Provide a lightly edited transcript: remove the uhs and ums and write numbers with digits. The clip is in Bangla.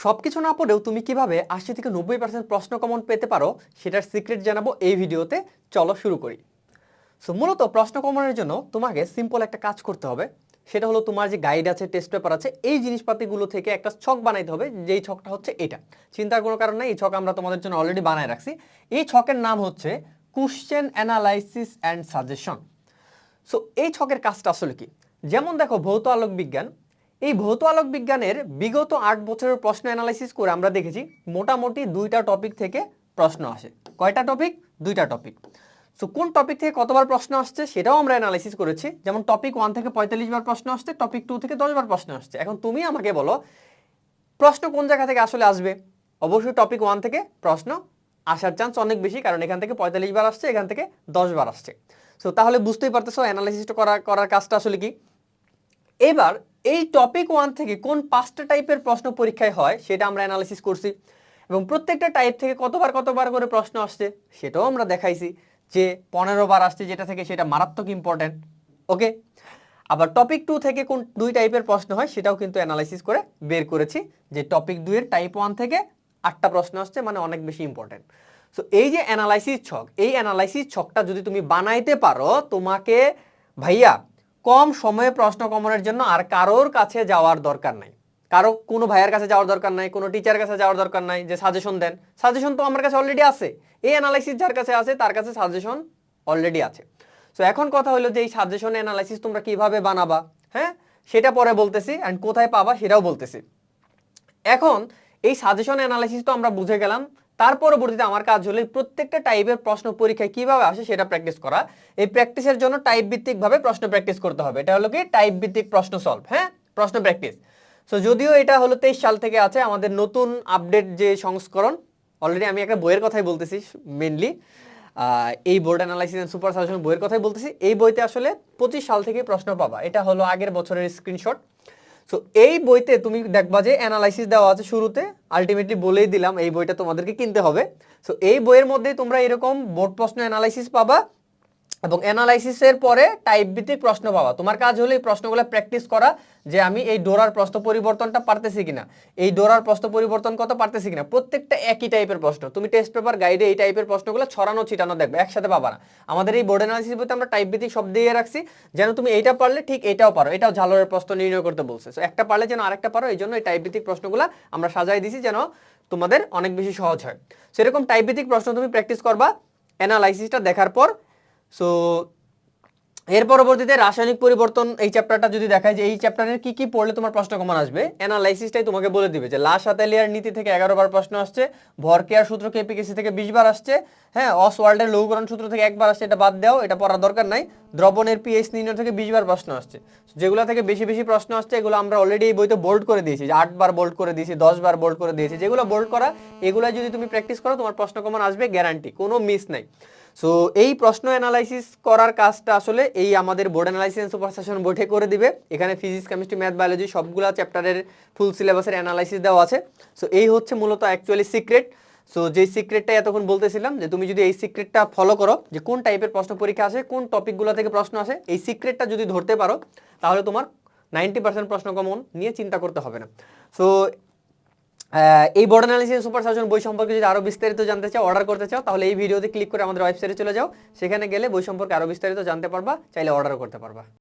সবকিছু না পড়েও তুমি কিভাবে ৮০ থেকে ৯০% প্রশ্ন কমন পেতে পারো সেটার সিক্রেট জানাবো এই ভিডিওতে। চলো শুরু করি। সো মূলত প্রশ্ন কমনের জন্য তোমাকে সিম্পল একটা কাজ করতে হবে। সেটা হলো তোমার যে গাইড আছে, টেস্ট পেপার আছে, এই জিনিসপাতিগুলো থেকে একটা ছক বানাইতে হবে। যেই ছকটা হচ্ছে এটা, চিন্তার কোনো কারণ নেই, এই ছক আমরা তোমাদের জন্য অলরেডি বানায় রাখছি। এই ছকের নাম হচ্ছে question analysis and suggestion. So এই ছকের কাজটা আসলে কি? যেমন দেখো, ভৌত আলোক বিজ্ঞান, এই ভৌত আলোক বিজ্ঞানের বিগত ৮ বছরের প্রশ্ন অ্যানালাইসিস করে আমরা দেখেছি মোটামুটি ২টা টপিক থেকে প্রশ্ন আসে। কয়টা টপিক? ২টা টপিক। সো কোন টপিক থেকে কতবার প্রশ্ন আসছে সেটাও আমরা অ্যানালাইসিস করেছি। যেমন টপিক 1 থেকে ৪৫ বার প্রশ্ন আসছে, টপিক 2 থেকে 10 বার প্রশ্ন আসছে। এখন তুমি আমাকে বলো প্রশ্ন কোন জায়গা থেকে আসলে আসবে? অবশ্যই টপিক 1 থেকে প্রশ্ন আসার চান্স অনেক বেশি, কারণ এখান থেকে ৪৫ বার আসছে, এখান থেকে 10 বার আসছে। সো তাহলে বুঝতেই পারতেছো অ্যানালাইসিসটা করার কাজটা আসলে কি। এবার এই টপিক 1 থেকে কোন 5টা টাইপের প্রশ্ন পরীক্ষায় হয় সেটা আমরা অ্যানালাইসিস করছি, এবং প্রত্যেকটা টাইপ থেকে কতবার করে প্রশ্ন আসছে সেটাও আমরা দেখাইছি, যে 15 বার আসছে যেটা থেকে, সেটা মারাত্মক ইম্পর্টেন্ট। ওকে, আবার টপিক 2 থেকে কোন 2 টাইপের প্রশ্ন হয় সেটাও কিন্তু অ্যানালাইসিস করে বের করেছি, যে টপিক 2 এর টাইপ 1 থেকে 8টা প্রশ্ন আসছে, মানে অনেক বেশি ইম্পর্টেন্ট। সো এই যে অ্যানালাইসিস ছক, এই অ্যানালাইসিস ছকটা যদি তুমি বানাইতে পারো, তোমাকে ভাইয়া কম সময়ে প্রশ্ন কমনের জন্য আর কারোর কাছে যাওয়ার দরকার নাই। কোনো ভাইয়ের কাছে যাওয়ার দরকার নাই, কোনো টিচারের কাছে যাওয়ার দরকার নাই যে সাজেশন দেন। সাজেশন তো আমার কাছে অলরেডি আছে। এই অ্যানালাইসিস যার কাছে আছে তার কাছে সাজেশন অলরেডি আছে। সো এখন কথা হলো যে এই সাজেশন অ্যানালাইসিস তোমরা কিভাবে বানাবা, হ্যাঁ সেটা পরে বলতেছি, অ্যান্ড কোথায় পাবা সেটাও বলতেছি। এখন এই সাজেশন অ্যানালাইসিস তো আমরা বুঝে গেলাম। তার পরবর্তীতে আমার কাজ হলো প্রত্যেকটা টাইপের প্রশ্ন পরীক্ষায় কিভাবে আসে সেটা প্র্যাকটিস করা। এই প্র্যাকটিসের জন্য টাইপ ভিত্তিকভাবে প্রশ্ন প্র্যাকটিস করতে হবে। এটা হলো কি টাইপ ভিত্তিক প্রশ্ন সলভ, হ্যাঁ প্রশ্ন প্র্যাকটিস। সো যদিও এটা হলো 23 সাল থেকে আছে, আমাদের নতুন আপডেট যে সংস্করণ, অলরেডি আমি একটা বইয়ের কথাই বলতেছি মেনলি, এই board analysis and super suggestion বইয়ের কথাই বলতেছি। এই বইতে আসলে 25 সাল থেকে প্রশ্ন পাবা, এটা হলো আগের বছরের স্ক্রিনশট। সো এই বইতে তুমি দেখবা যে অ্যানালাইসিস দেওয়া আছে শুরুতে, আলটিমেটলি বলেই দিলাম এই বইটা তোমাদেরকে কিনতে হবে। সো এই বইয়ের মধ্যে তোমরা এরকম বোর্ড প্রশ্ন অ্যানালাইসিস পাবা, এবং অ্যানালাইসিসের পরে টাইপ ভিত্তিক প্রশ্ন পাওয়া। তোমার কাজ হলো এই প্রশ্নগুলো প্র্যাকটিস করা, যে আমি এই ডোরার প্রশ্ন পরিবর্তনটা পারতেছি কিনা, এই ডোরার প্রশ্ন পরিবর্তন কত পারতেছি কিনা। প্রত্যেকটা একই টাইপের প্রশ্ন, তুমি টেস্ট পেপার গাইডে এই টাইপের প্রশ্নগুলো ছড়ানো ছিটানো দেখবে, একসাথে পাবা না। আমাদের এই বোর্ড অ্যানালাইসিস বইতে আমরা টাইপ ভিত্তিক সব দিয়ে রাখছি, যেন তুমি এইটা পারলে ঠিক এটাও পারো, এটাও ঝালরের প্রশ্ন নির্ণয় করতে বলছে। সো একটা পারলে যেন আরেকটা পারো, এই জন্য এই টাইপ ভিত্তিক প্রশ্নগুলো আমরা সাজাই দিছি যেন তোমাদের অনেক বেশি সহজ হয়। সেরকম টাইপ ভিত্তিক প্রশ্ন তুমি প্র্যাকটিস করবা অ্যানালাইসিসটা দেখার পর। সো এর পরবর্তীতে রাসায়নিক পরিবর্তন এই চ্যাপ্টারটা যদি দেখায় যে এই চ্যাপ্টারের কি কি পড়লে তোমার প্রশ্ন কমন আসবে, অ্যানালাইসিসটাই তোমাকে বলে দিবে যে লা শাতেলিয়ার নীতি থেকে 11 বার প্রশ্ন আসছে, ভরকেয়ার সূত্র কেপিকেসি থেকে 20 বার আসছে, হ্যাঁ অসওয়াল্ডের লৌহকরণ সূত্র থেকে 1 বার আসছে, এটা বাদ দাও, এটা পড়ার দরকার নাই। দ্রবণের পিএইচ নির্ণয় থেকে 20 বার প্রশ্ন আসছে। যেগুলো থেকে বেশি বেশি প্রশ্ন আসছে এগুলো আমরা অলরেডি এই বইতে বোল্ড করে দিয়েছি, 8 বার বোল্ড করে দিয়েছি, 10 বার বোল্ড করে দিয়েছি। যেগুলো বোল্ড করা এগুলো যদি তুমি প্র্যাকটিস করো তোমার প্রশ্ন কমন আসবে, গ্যারান্টি, কোনো মিস নাই। সো এই প্রশ্ন অ্যানালাইসিস করার কাজটা আসলে এই আমাদের board analysis and super suggestion বইতে করে দিবে। এখানে ফিজিক্স, কেমিস্ট্রি, ম্যাথ, বায়োলজি সবগুলো চ্যাপ্টারের ফুল সিলেবাসের অ্যানালাইসিস দেওয়া আছে। সো এই হচ্ছে মূলত অ্যাকচুয়ালি সিক্রেট। সো যেই সিক্রেটটা এতক্ষণ বলতেছিলাম, যে তুমি যদি এই সিক্রেটটা ফলো করো, যে কোন টাইপের প্রশ্ন পরীক্ষা আসে, কোন টপিকগুলো থেকে প্রশ্ন আসে, এই সিক্রেটটা যদি ধরতে পারো তাহলে তোমার 90% প্রশ্ন কমন নিয়ে চিন্তা করতে হবে না। সো এই বোর্ড অ্যানালাইসিস সুপার সাজেশন বই সম্পর্কে যদি আরো বিস্তারিত জানতে চাও, অর্ডার করতে চাও, তাহলে এই ভিডিওতে ক্লিক করে আমাদের ওয়েবসাইটে চলে যাও। সেখানে গেলে বই সম্পর্কে আরো বিস্তারিত জানতে পারবা, চাইলে অর্ডারও করতে পারবা।